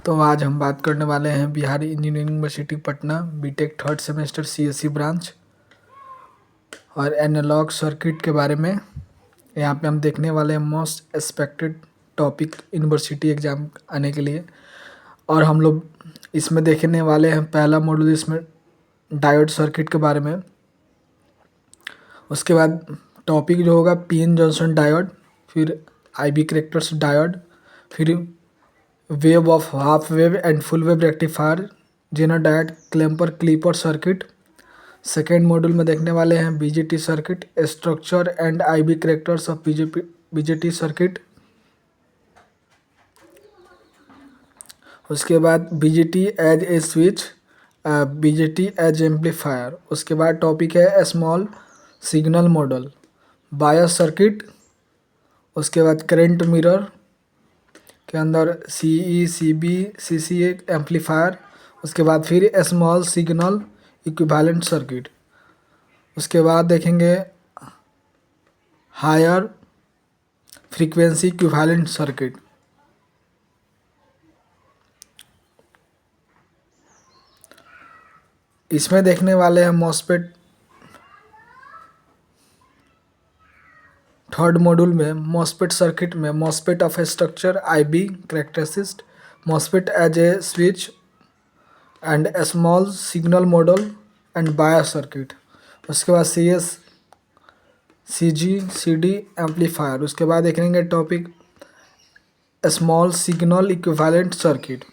तो आज हम बात करने वाले हैं Bihari engineering university Patna BTech third semester CSC branch और एनालॉग सर्किट के बारे में। यहाँ पे हम देखने वाले हैं most expected topic university exam आने के लिए। और हम लोग इसमें देखने वाले हैं पहला मॉड्यूल इसमें डायोड सर्किट के बारे में। उसके बाद टॉपिक जो होगा पीएन जॉनसन डायोड, फिर आईबी कैरेक्टर्स डायोड, फिर wave of half wave and full wave rectifier, zener diode, clamper clipper circuit. Second module में देखने वाले हैं BJT circuit, structure and IV characters of BJT circuit. उसके बाद BJT as a switch, BJT as amplifier. उसके बाद topic है small signal model, bias circuit. उसके बाद करंट मिरर के अंदर सीई, सीबी, सीसीए एम्पलीफायर। उसके बाद फिर स्मॉल सिग्नल इक्विवेलेंट सर्किट। उसके बाद देखेंगे हायर फ्रीक्वेंसी इक्विवेलेंट सर्किट। इसमें देखने वाले हैं मॉस्फेट। थर्ड मॉड्यूल में मॉस्फेट सर्किट में MOSFET of structure, IV characteristics, MOSFET as a switch and small signal model and bias circuit. उसके बाद सीएस, सीजी, सीडी एम्पलीफायर। उसके बाद देखेंगे topic small signal equivalent circuit,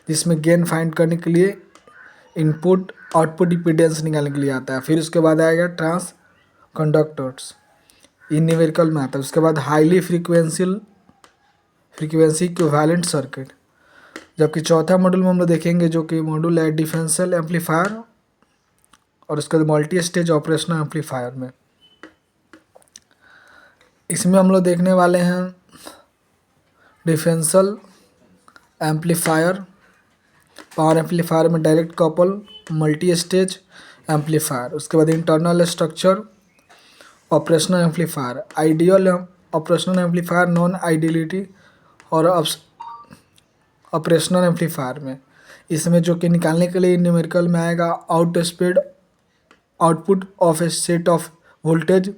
जिसमें गेन फाइंड करने के लिए इनपुट आउटपुट इम्पीडेंस निकालने के लिए आता है। फिर उसके बाद आएगा ट्रांस कंडक्टर्स, इन न्यूमेरिकल में आता है। उसके बाद हाईली फ्रीक्वेंसी इक्विवेलेंट सर्किट। जबकि चौथा मॉड्यूल में हम लोग देखेंगे जो कि मॉड्यूल है डिफरेंशियल एम्पलीफायर और उसके बाद मल्टी स्टेज ऑपरेशनल एम्पलीफायर में। इसमें हम लोग देखने वाले हैं डिफरेंशियल एम्पलीफायर, पावर एम्पलीफायर में direct couple, multi stage amplifier. उसके बाद internal structure operational amplifier, ideal operational amplifier, non ideality और ऑपरेशनल एम्पलीफायर में। इसमें जो कि निकालने के लिए न्यूमेरिकल में आएगा output of a set of voltage,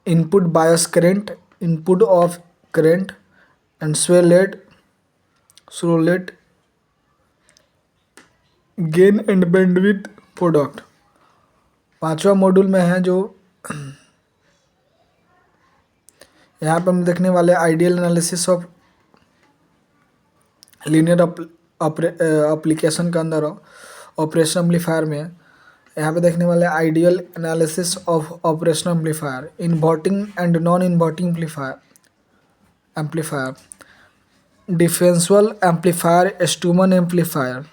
input bias current, input of current and slow gain and bandwidth product. पांचवा मॉड्यूल में है जो यहाँ पर हम देखने वाले ideal analysis of linear application के अंदर ऑपरेशन एम्पलीफायर में यहाँ पे देखने वाले ideal analysis of operation amplifier, inverting and non inverting amplifier, differential amplifier, स्टूमन amplifier,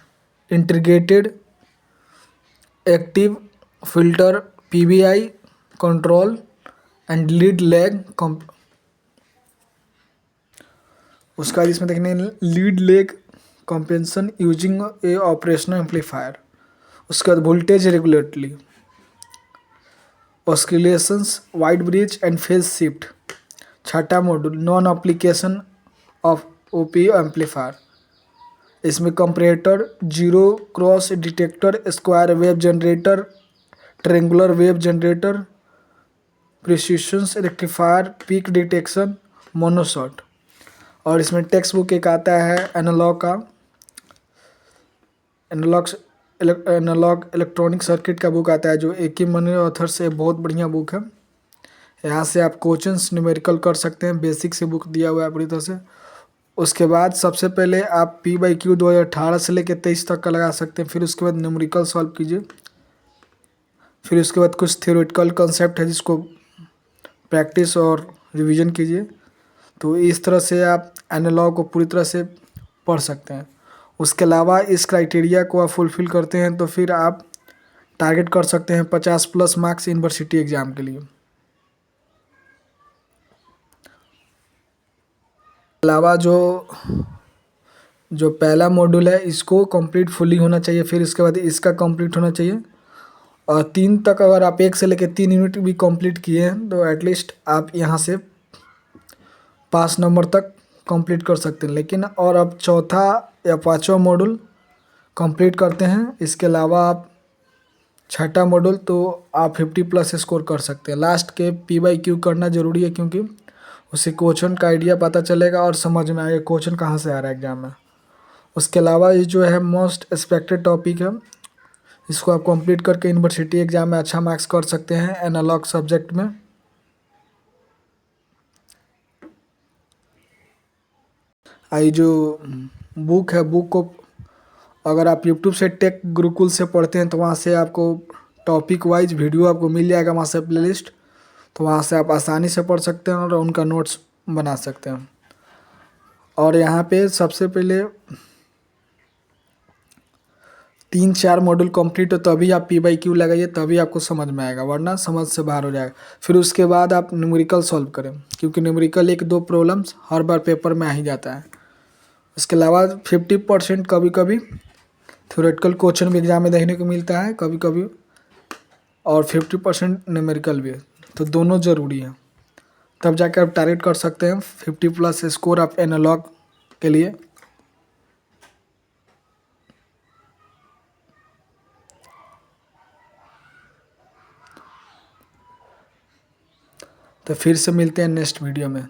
integrated active filter, PBI control and lead lag. उसका इसमें देखने lead lag compensation using a operational amplifier. उसके बाद voltage regulatory, oscillations, wide bridge and phase shift. छठा module non application of op amplifier. इसमें comparator, zero cross detector, square wave generator, triangular wave generator, precision rectifier, peak detection, monoshot. और इसमें text book एक आता है analog का, analog electronic circuit का book आता है जो AK मनी ऑथर से बहुत बढ़िया बुक है। यहाँ से आप क्वेश्चंस न्यूमेरिकल कर सकते हैं, बेसिक से बुक दिया हुआ है पूरी तरह से। उसके बाद सबसे पहले आप PYQ 2018 से लेकर 23 तक का लगा सकते हैं। फिर उसके बाद न्यूमेरिकल सॉल्व कीजिए। फिर उसके बाद कुछ थ्योरेटिकल कंसेप्ट है जिसको प्रैक्टिस और रिवीजन कीजिए। तो इस तरह से आप एनालॉग को पूरी तरह से पढ़ सकते हैं। उसके अलावा इस क्राइटेरिया को आप फुलफ़िल करते हैं तो फिर आप टारगेट कर सकते हैं 50+ मार्क्स यूनिवर्सिटी एग्ज़ाम के लिए। अलावा जो पहला मॉड्यूल है इसको कंप्लीट फुली होना चाहिए, फिर इसके बाद इसका कंप्लीट होना चाहिए। और 3 तक अगर आप 1 से लेकर 3 यूनिट भी कंप्लीट किए हैं तो एटलीस्ट आप यहाँ से पास नंबर तक कंप्लीट कर सकते हैं। लेकिन और अब चौथा या पांचवा मॉड्यूल कंप्लीट करते हैं, इसके अलावा आप छठा मॉड्यूल तो आप 50+ स्कोर कर सकते हैं। लास्ट के PYQ करना ज़रूरी है, क्योंकि उससे क्वेश्चन का आइडिया पता चलेगा और समझ में आएगा क्वेश्चन कहाँ से आ रहा है एग्जाम में। उसके अलावा ये जो है मोस्ट एक्सपेक्टेड टॉपिक है, इसको आप कंप्लीट करके यूनिवर्सिटी एग्जाम में अच्छा मार्क्स कर सकते हैं एनालॉग सब्जेक्ट में। ये जो बुक है, बुक को अगर आप यूट्यूब से टेक गुरुकुल से पढ़ते हैं तो वहाँ से आपको टॉपिक वाइज वीडियो आपको मिल जाएगा, वहाँ से प्लेलिस्ट, तो वहाँ से आप आसानी से पढ़ सकते हैं और उनका नोट्स बना सकते हैं। और यहाँ पे सबसे पहले 3-4 मॉड्यूल कंप्लीट हो तभी आप PYQ लगाइए, तभी आपको समझ में आएगा, वरना समझ से बाहर हो जाएगा। फिर उसके बाद आप न्यूमेरिकल सॉल्व करें, क्योंकि न्यूमेरिकल 1-2 प्रॉब्लम्स हर बार पेपर में आ ही जाता है। इसके अलावा 50% कभी कभी थ्योरेटिकल क्वेश्चन भी एग्जाम में देखने को मिलता है कभी कभी, और 50% न्यूमेरिकल भी है, तो दोनों ज़रूरी है, तब जाकर आप टारगेट कर सकते हैं 50+ स्कोर आप एनालॉग के लिए। तो फिर से मिलते हैं नेक्स्ट वीडियो में।